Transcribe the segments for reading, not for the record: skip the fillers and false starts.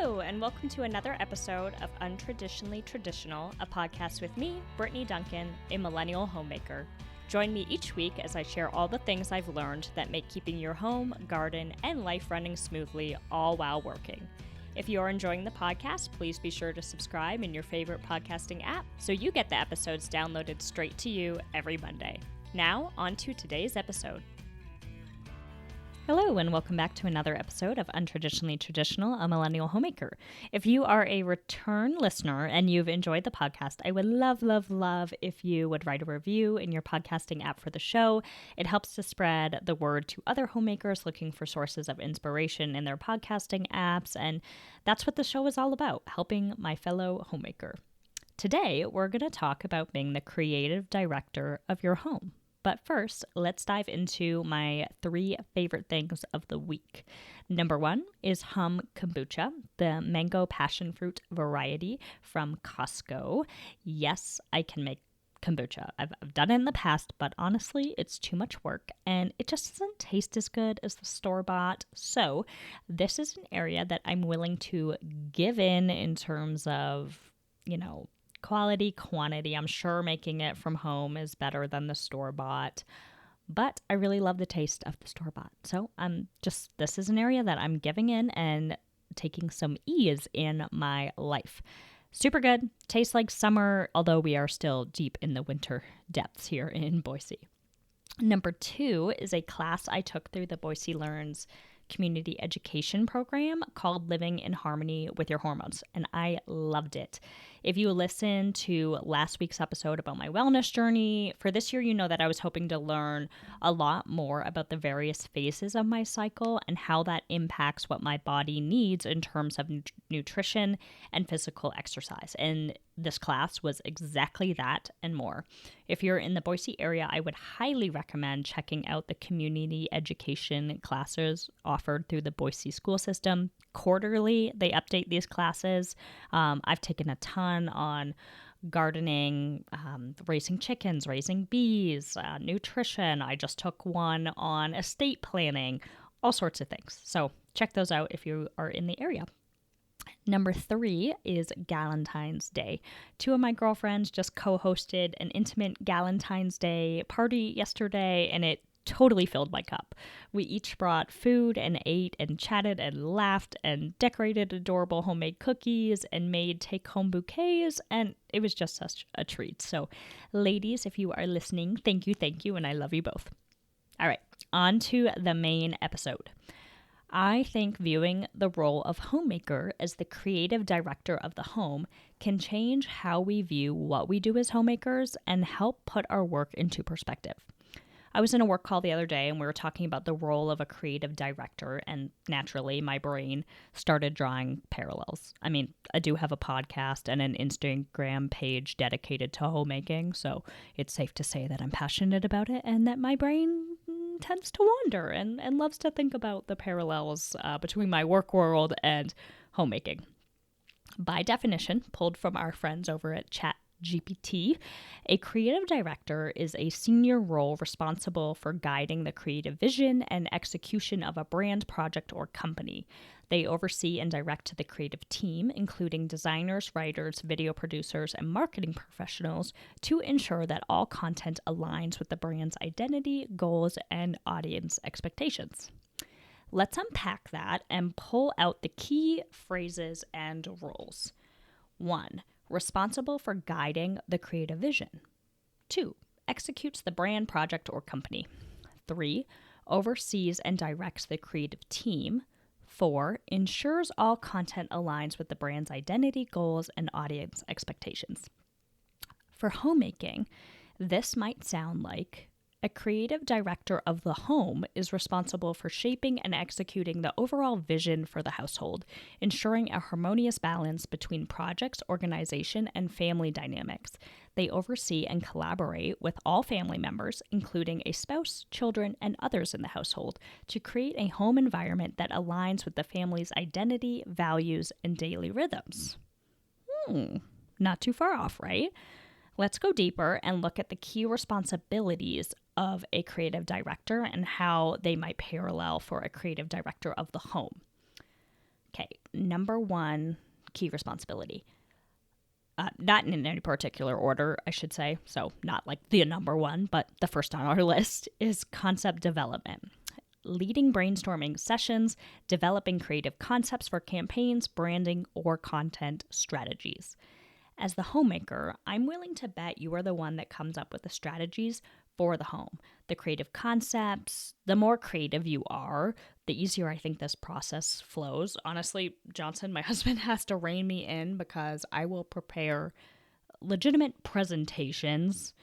Hello, and welcome to another episode of Untraditionally Traditional, a podcast with me, Brittany Duncan, a millennial homemaker. Join me each week as I share all the things I've learned that make keeping your home, garden, and life running smoothly, all while working. If you are enjoying the podcast, please be sure to subscribe in your favorite podcasting app so you get the episodes downloaded straight to you every Monday. Now, on to today's episode. Hello, and welcome back to another episode of Untraditionally Traditional, a millennial homemaker. If you are a return listener and you've enjoyed the podcast, I would love if you would write a review in your podcasting app for the show. It helps to spread the word to other homemakers looking for sources of inspiration in their podcasting apps, and that's what the show is all about, helping my fellow homemaker. Today, we're going to talk about being the creative director of your home. But first, let's dive into my 3 favorite things of the week. Number 1 is Hum Kombucha, the mango passion fruit variety from Costco. Yes, I can make kombucha. I've done it in the past, but honestly, it's too much work and it just doesn't taste as good as the store-bought. So this is an area that I'm willing to give in terms of, quality, quantity. I'm sure making it from home is better than the store-bought, but I really love the taste of the store-bought. So this is an area that I'm giving in and taking some ease in my life. Super good. Tastes like summer, although we are still deep in the winter depths here in Boise. Number 2 is a class I took through the Boise Learns community education program called Living in Harmony with Your Hormones, and I loved it. If you listen to last week's episode about my wellness journey, for this year, you know that I was hoping to learn a lot more about the various phases of my cycle and how that impacts what my body needs in terms of nutrition and physical exercise. And this class was exactly that and more. If you're in the Boise area, I would highly recommend checking out the community education classes offered through the Boise school system. Quarterly, they update these classes. I've taken a ton on gardening, raising chickens, raising bees, nutrition. I just took one on estate planning, all sorts of things. So check those out if you are in the area. Number 3 is Galentine's Day. 2 of my girlfriends just co-hosted an intimate Galentine's Day party yesterday, and it totally filled my cup. We each brought food and ate and chatted and laughed and decorated adorable homemade cookies and made take-home bouquets, and it was just such a treat. So, ladies, if you are listening, thank you, and I love you both. All right, on to the main episode. I think viewing the role of homemaker as the creative director of the home can change how we view what we do as homemakers and help put our work into perspective. I was in a work call the other day and we were talking about the role of a creative director, and naturally my brain started drawing parallels. I mean, I do have a podcast and an Instagram page dedicated to homemaking, so it's safe to say that I'm passionate about it and that my brain tends to wander and loves to think about the parallels between my work world and homemaking. By definition, pulled from our friends over at ChatGPT, a creative director is a senior role responsible for guiding the creative vision and execution of a brand, project, or company. They oversee and direct the creative team, including designers, writers, video producers, and marketing professionals, to ensure that all content aligns with the brand's identity, goals, and audience expectations. Let's unpack that and pull out the key phrases and roles. 1. Responsible for guiding the creative vision. 2. Executes the brand, project, or company. 3. Oversees and directs the creative team. 4. Ensures all content aligns with the brand's identity, goals, and audience expectations. For homemaking, this might sound like a creative director of the home is responsible for shaping and executing the overall vision for the household, ensuring a harmonious balance between projects, organization, and family dynamics. They oversee and collaborate with all family members, including a spouse, children, and others in the household, to create a home environment that aligns with the family's identity, values, and daily rhythms. Not too far off, right? Let's go deeper and look at the key responsibilities of a creative director and how they might parallel for a creative director of the home. Okay, number one key responsibility. Not in any particular order, I should say. So not like the number one, but the first on our list is concept development. Leading brainstorming sessions, developing creative concepts for campaigns, branding, or content strategies. As the homemaker, I'm willing to bet you are the one that comes up with the strategies for the home, the creative concepts. The more creative you are, the easier I think this process flows. Honestly, Johnson, my husband, has to rein me in because I will prepare legitimate presentations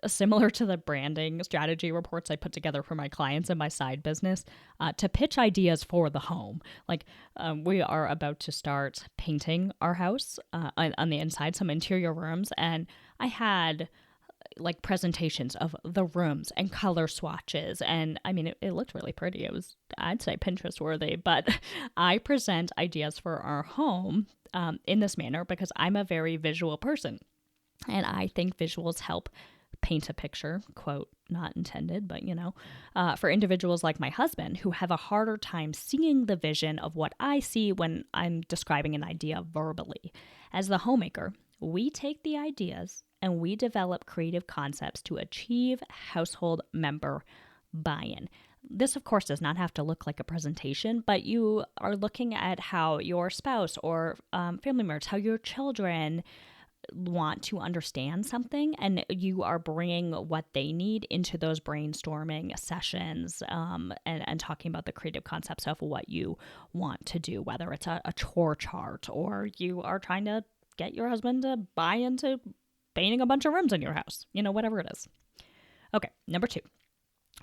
similar to the branding strategy reports I put together for my clients in my side business to pitch ideas for the home. Like we are about to start painting our house on the inside, some interior rooms, and I had like presentations of the rooms and color swatches. And I mean, it looked really pretty. It was, I'd say, Pinterest worthy, but I present ideas for our home in this manner because I'm a very visual person. And I think visuals help paint a picture, quote, not intended, but for individuals like my husband who have a harder time seeing the vision of what I see when I'm describing an idea verbally. As the homemaker, we take the ideas and we develop creative concepts to achieve household member buy-in. This, of course, does not have to look like a presentation, but you are looking at how your spouse or family members, how your children want to understand something, and you are bringing what they need into those brainstorming sessions and talking about the creative concepts of what you want to do, whether it's a chore chart or you are trying to get your husband to buy into painting a bunch of rooms in your house, whatever it is. Okay, number 2.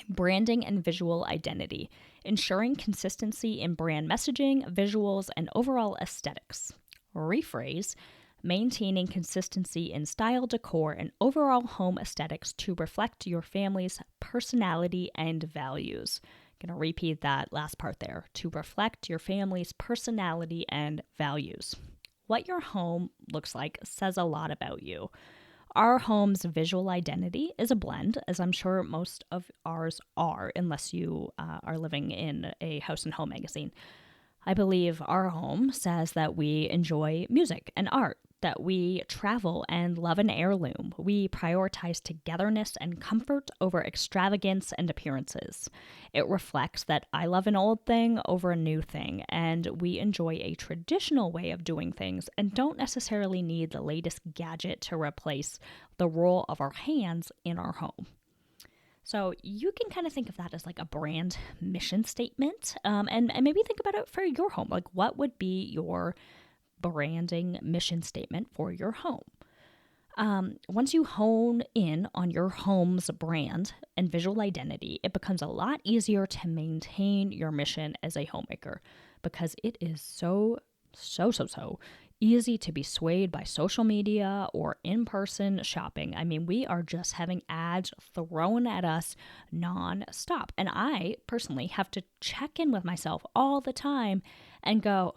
Branding and visual identity, ensuring consistency in brand messaging, visuals, and overall aesthetics. Rephrase, maintaining consistency in style, decor, and overall home aesthetics to reflect your family's personality and values. I'm going to repeat that last part there. To reflect your family's personality and values. What your home looks like says a lot about you. Our home's visual identity is a blend, as I'm sure most of ours are, unless you are living in a house and home magazine. I believe our home says that we enjoy music and art, that we travel and love an heirloom. We prioritize togetherness and comfort over extravagance and appearances. It reflects that I love an old thing over a new thing, and we enjoy a traditional way of doing things and don't necessarily need the latest gadget to replace the role of our hands in our home. So you can kind of think of that as like a brand mission statement, and maybe think about it for your home. Like, what would be your branding mission statement for your home? Once you hone in on your home's brand and visual identity, it becomes a lot easier to maintain your mission as a homemaker because it is so easy to be swayed by social media or in-person shopping. I mean, we are just having ads thrown at us nonstop. And I personally have to check in with myself all the time and go,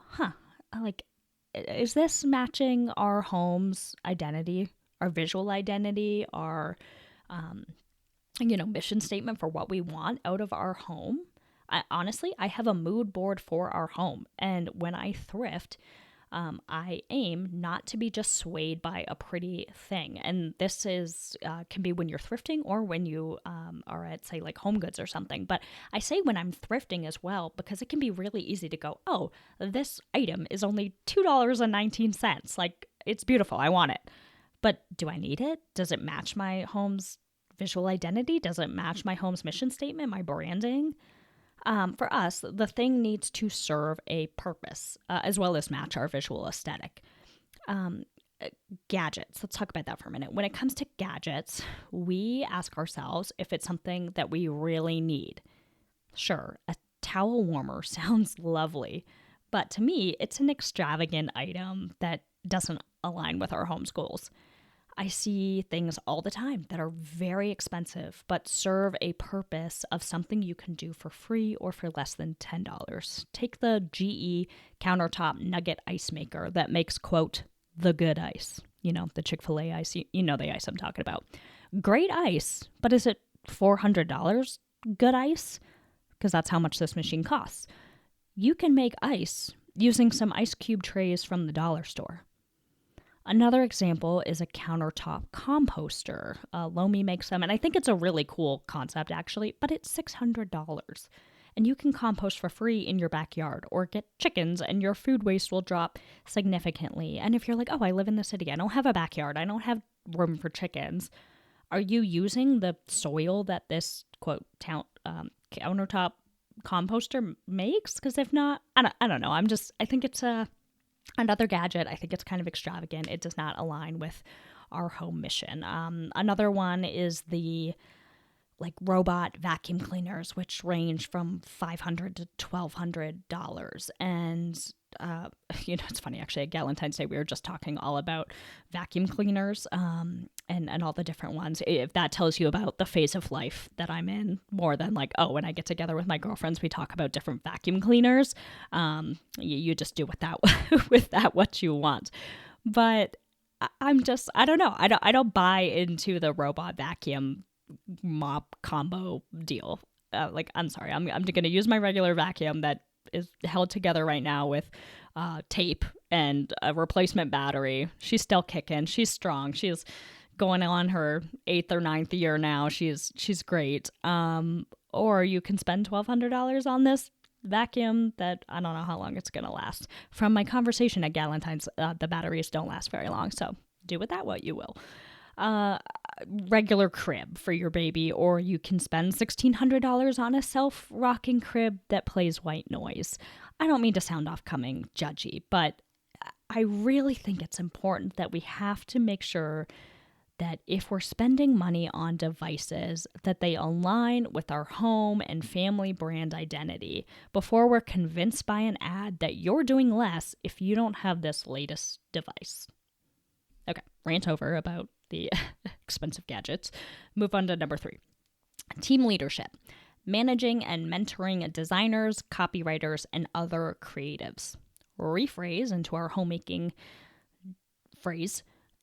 is this matching our home's identity, our visual identity, our, mission statement for what we want out of our home? Honestly, I have a mood board for our home. And when I thrift, I aim not to be just swayed by a pretty thing. And this is can be when you're thrifting or when you are at, say, like Home Goods or something. But I say when I'm thrifting as well, because it can be really easy to go, oh, this item is only $2.19. Like, it's beautiful. I want it. But do I need it? Does it match my home's visual identity? Does it match my home's mission statement, my branding? For us, the thing needs to serve a purpose as well as match our visual aesthetic. Gadgets. Let's talk about that for a minute. When it comes to gadgets, we ask ourselves if it's something that we really need. Sure, a towel warmer sounds lovely, but to me, it's an extravagant item that doesn't align with our home's goals. I see things all the time that are very expensive, but serve a purpose of something you can do for free or for less than $10. Take the GE countertop nugget ice maker that makes, quote, the good ice. The Chick-fil-A ice. You know the ice I'm talking about. Great ice, but is it $400 good ice? Because that's how much this machine costs. You can make ice using some ice cube trays from the dollar store. Another example is a countertop composter. Lomi makes them, and I think it's a really cool concept actually, but it's $600. And you can compost for free in your backyard or get chickens and your food waste will drop significantly. And if you're like, oh, I live in the city, I don't have a backyard, I don't have room for chickens, are you using the soil that this, quote, countertop composter makes? Because if not, I don't know. I think it's another gadget. I think it's kind of extravagant. It does not align with our home mission. Another one is the robot vacuum cleaners, which range from $500 to $1,200. And, it's funny, actually, at Galentine's Day, we were just talking all about vacuum cleaners and all the different ones. If that tells you about the phase of life that I'm in, more than when I get together with my girlfriends, we talk about different vacuum cleaners. You just do with that what you want. But I don't know. I don't buy into the robot vacuum mop combo deal. I'm sorry, I'm going to use my regular vacuum that is held together right now with tape and a replacement battery. She's still kicking. She's strong. She's going on her 8th or 9th year now. She's great. Or you can spend $1,200 on this vacuum that I don't know how long it's going to last. From my conversation at Galentine's, the batteries don't last very long, so do with that what you will. Regular crib for your baby, or you can spend $1,600 on a self-rocking crib that plays white noise. I don't mean to sound off-coming judgy, but I really think it's important that we have to make sure that if we're spending money on devices, that they align with our home and family brand identity before we're convinced by an ad that you're doing less if you don't have this latest device. Okay, rant over about the expensive gadgets. Move on to number 3. Team leadership. Managing and mentoring designers, copywriters, and other creatives. Rephrase into our homemaking phrase.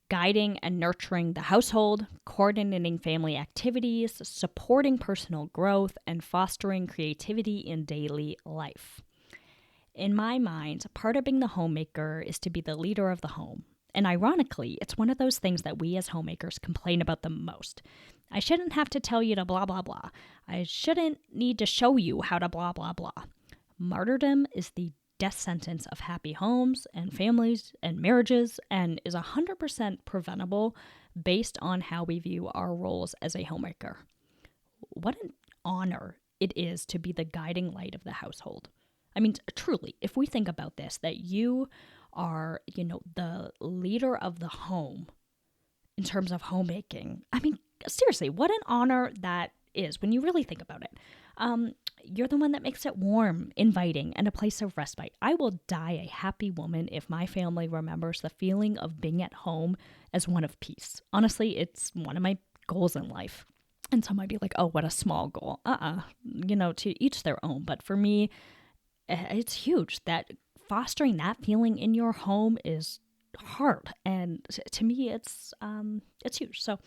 Guiding and nurturing the household, coordinating family activities, supporting personal growth, and fostering creativity in daily life. In my mind, part of being the homemaker is to be the leader of the home. And ironically, it's one of those things that we as homemakers complain about the most. I shouldn't have to tell you to blah, blah, blah. I shouldn't need to show you how to blah, blah, blah. Martyrdom is the death sentence of happy homes and families and marriages, and is 100% preventable based on how we view our roles as a homemaker. What an honor it is to be the guiding light of the household. I mean, truly, if we think about this, that you are, the leader of the home in terms of homemaking. I mean, seriously, what an honor that is when you really think about it. You're the one that makes it warm, inviting, and a place of respite. I will die a happy woman if my family remembers the feeling of being at home as one of peace. Honestly, it's one of my goals in life. And some might be like, oh, what a small goal. To each their own. But for me, it's huge that fostering that feeling in your home is hard. And to me, it's huge. So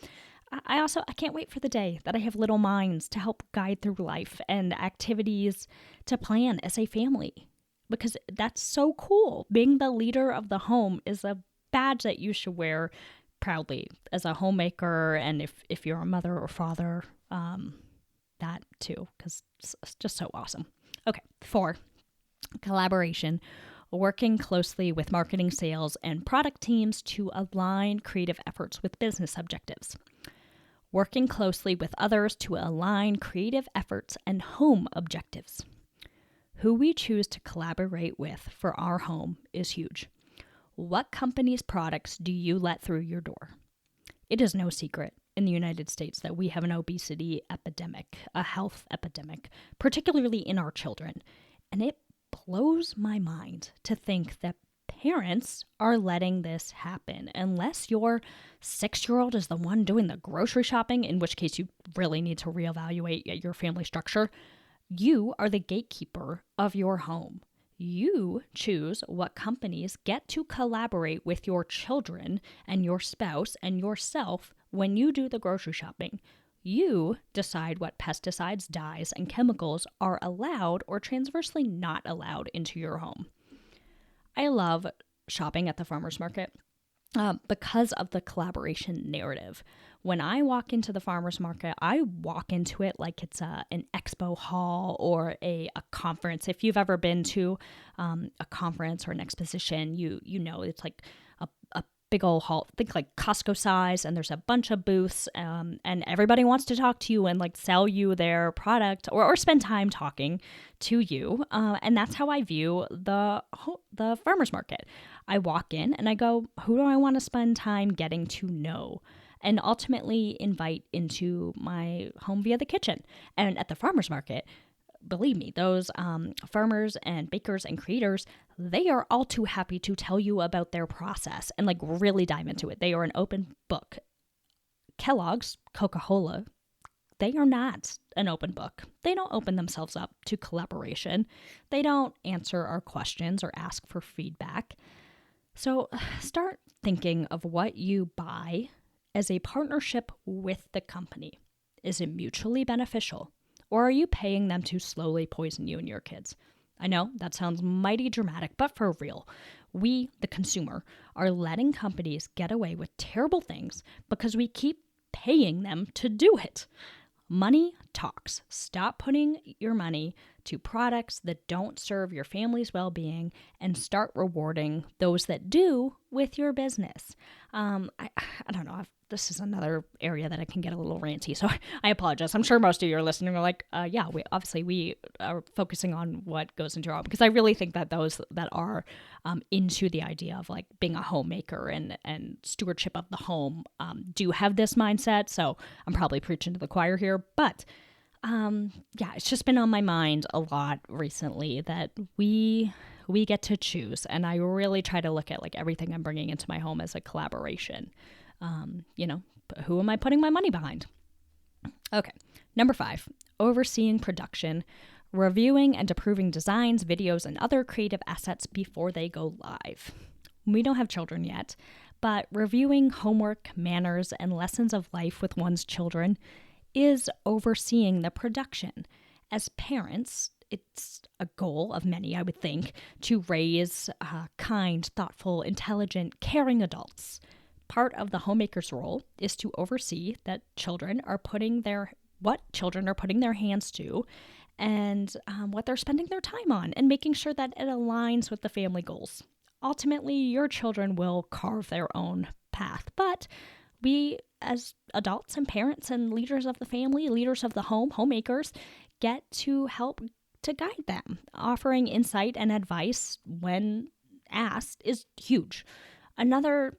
I can't wait for the day that I have little minds to help guide through life and activities to plan as a family, because that's so cool. Being the leader of the home is a badge that you should wear proudly as a homemaker. And if you're a mother or father, that too, because it's just so awesome. Okay, 4, collaboration. Working closely with marketing, sales, and product teams to align creative efforts with business objectives. Working closely with others to align creative efforts and home objectives. Who we choose to collaborate with for our home is huge. What company's products do you let through your door? It is no secret in the United States that we have an obesity epidemic, a health epidemic, particularly in our children. And it blows my mind to think that parents are letting this happen. Unless your 6-year-old is the one doing the grocery shopping, in which case you really need to reevaluate your family structure, you are the gatekeeper of your home. You choose what companies get to collaborate with your children and your spouse and yourself when you do the grocery shopping. You decide what pesticides, dyes, and chemicals are allowed or transversely not allowed into your home. I love shopping at the farmer's market because of the collaboration narrative. When I walk into the farmer's market, I walk into it like it's an expo hall or a conference. If you've ever been to a conference or an exposition, you know it's like a big old hall, think like Costco size, and there's a bunch of booths, and everybody wants to talk to you and like sell you their product or spend time talking to you. And that's how I view the farmer's market. I walk in and I go, who do I want to spend time getting to know? And ultimately invite into my home via the kitchen. And at the farmer's market, believe me, those farmers and bakers and creators, they are all too happy to tell you about their process and like really dive into it. They are an open book. Kellogg's, Coca-Cola, they are not an open book. They don't open themselves up to collaboration. They don't answer our questions or ask for feedback. So start thinking of what you buy as a partnership with the company. Is it mutually beneficial? Or are you paying them to slowly poison you and your kids? I know that sounds mighty dramatic, but for real, we, the consumer, are letting companies get away with terrible things because we keep paying them to do it. Money talks. Stop putting your money to products that don't serve your family's well-being and start rewarding those that do with your business. I don't know. This is another area that I can get a little ranty, so I apologize. I'm sure most of you are listening are like, yeah, we are focusing on what goes into our home, because I really think that those that are into the idea of like being a homemaker and stewardship of the home do have this mindset. So I'm probably preaching to the choir here, but yeah, it's just been on my mind a lot recently that we get to choose, and I really try to look at like everything I'm bringing into my home as a collaboration. But who am I putting my money behind? Okay, number 5, overseeing production, reviewing and approving designs, videos, and other creative assets before they go live. We don't have children yet, but reviewing homework, manners, and lessons of life with one's children is overseeing the production. As parents, it's a goal of many, I would think, to raise kind, thoughtful, intelligent, caring adults. Part of the homemaker's role is to oversee that children are putting their hands to and what they're spending their time on, and making sure that it aligns with the family goals. Ultimately, your children will carve their own path, but we as adults and parents and leaders of the family, leaders of the home, homemakers, get to help to guide them. Offering insight and advice when asked is huge. Another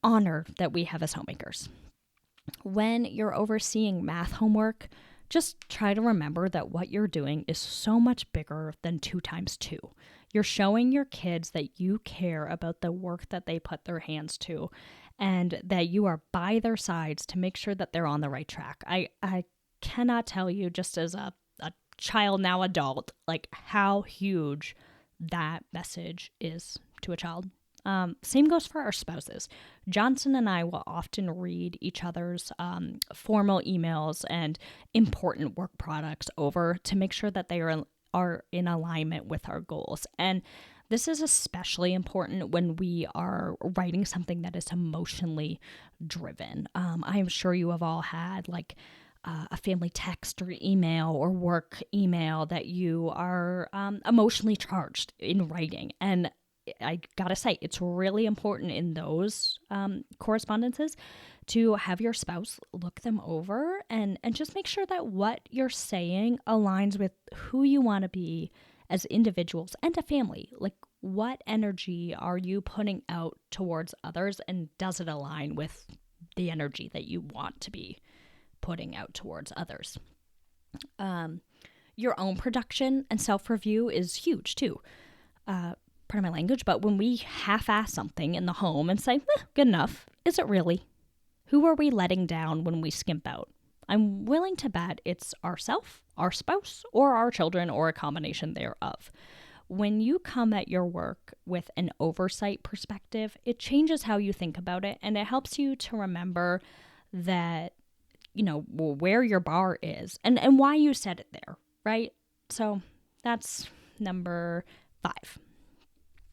honor that we have as homemakers. When you're overseeing math homework, just try to remember that what you're doing is so much bigger than 2 times 2. You're showing your kids that you care about the work that they put their hands to, and that you are by their sides to make sure that they're on the right track. I cannot tell you, just as a child, now adult, like how huge that message is to a child. Same goes for our spouses. Johnson and I will often read each other's formal emails and important work products over to make sure that they are in alignment with our goals. And this is especially important when we are writing something that is emotionally driven. I am sure you have all had like a family text or email or work email that you are emotionally charged in writing. And I gotta say, it's really important in those correspondences to have your spouse look them over and just make sure that what you're saying aligns with who you want to be as individuals and a family. Like, what energy are you putting out towards others, and does it align with the energy that you want to be putting out towards others? Your own production and self-review is huge too. Pardon my language, but when we half-ass something in the home and say, good enough, is it really? Who are we letting down when we skimp out? I'm willing to bet it's ourself, our spouse, or our children, or a combination thereof. When you come at your work with an oversight perspective, it changes how you think about it, and it helps you to remember that, where your bar is and why you set it there, right? So that's number 5.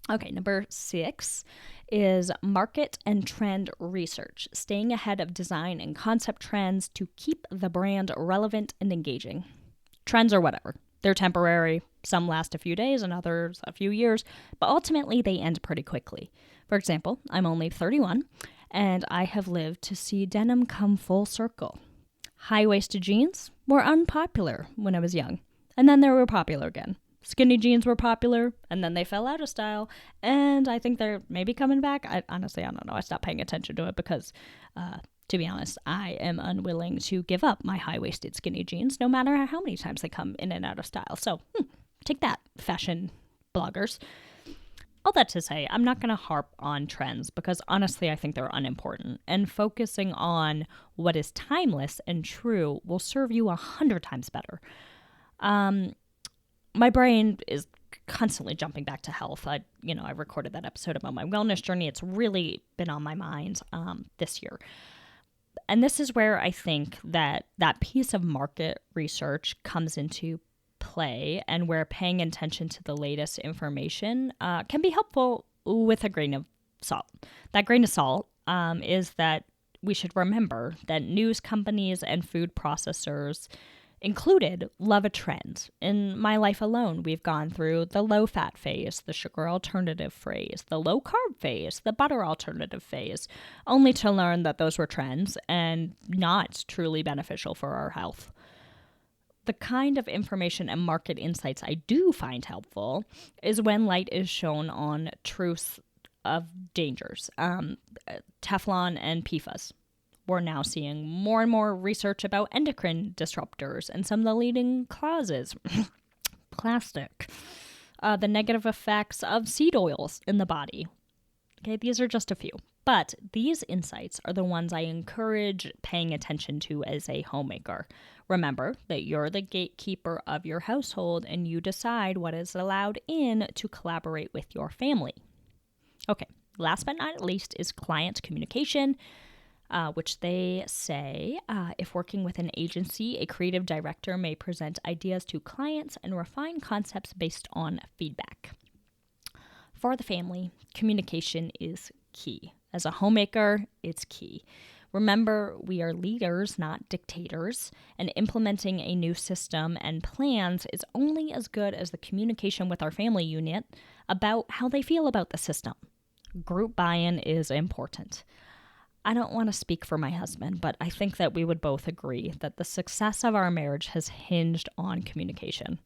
Okay, number 6 is market and trend research, staying ahead of design and concept trends to keep the brand relevant and engaging. Trends are whatever. They're temporary. Some last a few days and others a few years, but ultimately they end pretty quickly. For example, I'm only 31 and I have lived to see denim come full circle. High-waisted jeans were unpopular when I was young, and then they were popular again. Skinny jeans were popular, and then they fell out of style, and I think they're maybe coming back. Honestly, I don't know. I stopped paying attention to it because, to be honest, I am unwilling to give up my high-waisted skinny jeans, no matter how many times they come in and out of style. So, take that, fashion bloggers. All that to say, I'm not going to harp on trends because honestly, I think they're unimportant. And focusing on what is timeless and true will serve you 100 times better. My brain is constantly jumping back to health. I recorded that episode about my wellness journey. It's really been on my mind this year. And this is where I think that piece of market research comes into play and where paying attention to the latest information can be helpful with a grain of salt. That grain of salt is that we should remember that news companies and food processors included love a trend. In my life alone, we've gone through the low-fat phase, the sugar alternative phase, the low-carb phase, the butter alternative phase, only to learn that those were trends and not truly beneficial for our health. The kind of information and market insights I do find helpful is when light is shown on truths of dangers, Teflon and PFAS. We're now seeing more and more research about endocrine disruptors and some of the leading causes. Plastic. The negative effects of seed oils in the body. Okay, these are just a few. But these insights are the ones I encourage paying attention to as a homemaker. Remember that you're the gatekeeper of your household and you decide what is allowed in to collaborate with your family. Okay, last but not least is client communication. Which they say, if working with an agency, a creative director may present ideas to clients and refine concepts based on feedback. For the family, communication is key. As a homemaker, it's key. Remember, we are leaders, not dictators, and implementing a new system and plans is only as good as the communication with our family unit about how they feel about the system. Group buy-in is important. I don't want to speak for my husband, but I think that we would both agree that the success of our marriage has hinged on communication.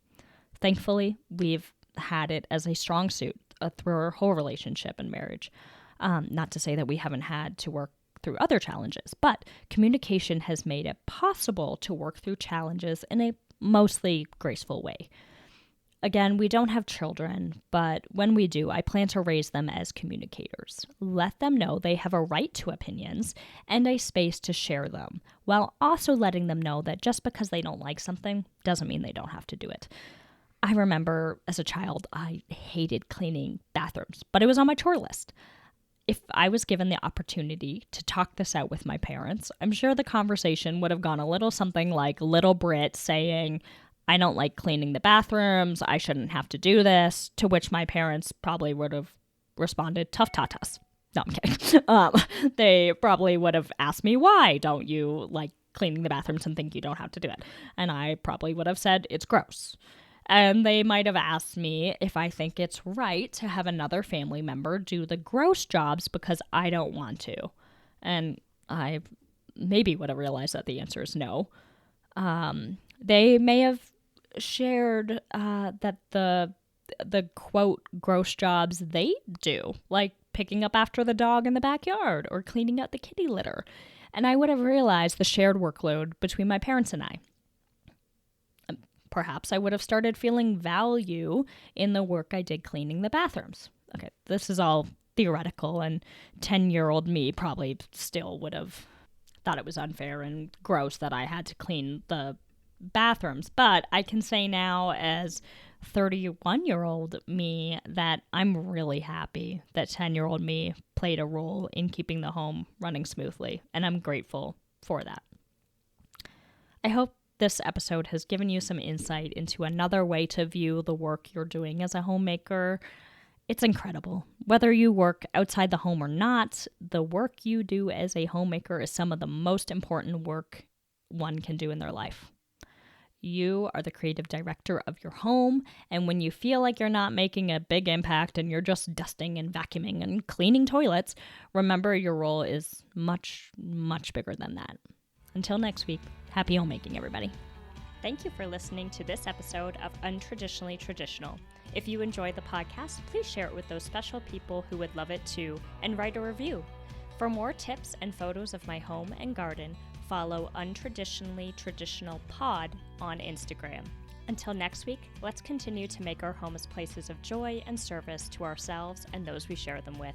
Thankfully, we've had it as a strong suit through our whole relationship and marriage. Not to say that we haven't had to work through other challenges, but communication has made it possible to work through challenges in a mostly graceful way. Again, we don't have children, but when we do, I plan to raise them as communicators. Let them know they have a right to opinions and a space to share them, while also letting them know that just because they don't like something doesn't mean they don't have to do it. I remember as a child, I hated cleaning bathrooms, but it was on my chore list. If I was given the opportunity to talk this out with my parents, I'm sure the conversation would have gone a little something like little Brit saying, I don't like cleaning the bathrooms, I shouldn't have to do this, to which my parents probably would have responded, tough tatas. No, I'm kidding. They probably would have asked me, why don't you like cleaning the bathrooms and think you don't have to do it? And I probably would have said, it's gross. And they might have asked me if I think it's right to have another family member do the gross jobs because I don't want to. And I maybe would have realized that the answer is no. They may have shared that the quote gross jobs they do, like picking up after the dog in the backyard or cleaning out the kitty litter. And I would have realized the shared workload between my parents and I. Perhaps I would have started feeling value in the work I did cleaning the bathrooms. Okay, this is all theoretical, and 10-year-old me probably still would have thought it was unfair and gross that I had to clean the bathrooms. But I can say now as 31-year-old me that I'm really happy that 10-year-old me played a role in keeping the home running smoothly, and I'm grateful for that. I hope this episode has given you some insight into another way to view the work you're doing as a homemaker. It's incredible. Whether you work outside the home or not, the work you do as a homemaker is some of the most important work one can do in their life. You are the creative director of your home, and when you feel like you're not making a big impact and you're just dusting and vacuuming and cleaning toilets, remember your role is much, much bigger than that. Until next week, happy homemaking, everybody. Thank you for listening to this episode of Untraditionally Traditional. If you enjoyed the podcast, please share it with those special people who would love it too, and write a review. For more tips and photos of my home and garden, follow Untraditionally Traditional Pod on Instagram. Until next week, let's continue to make our homes places of joy and service to ourselves and those we share them with.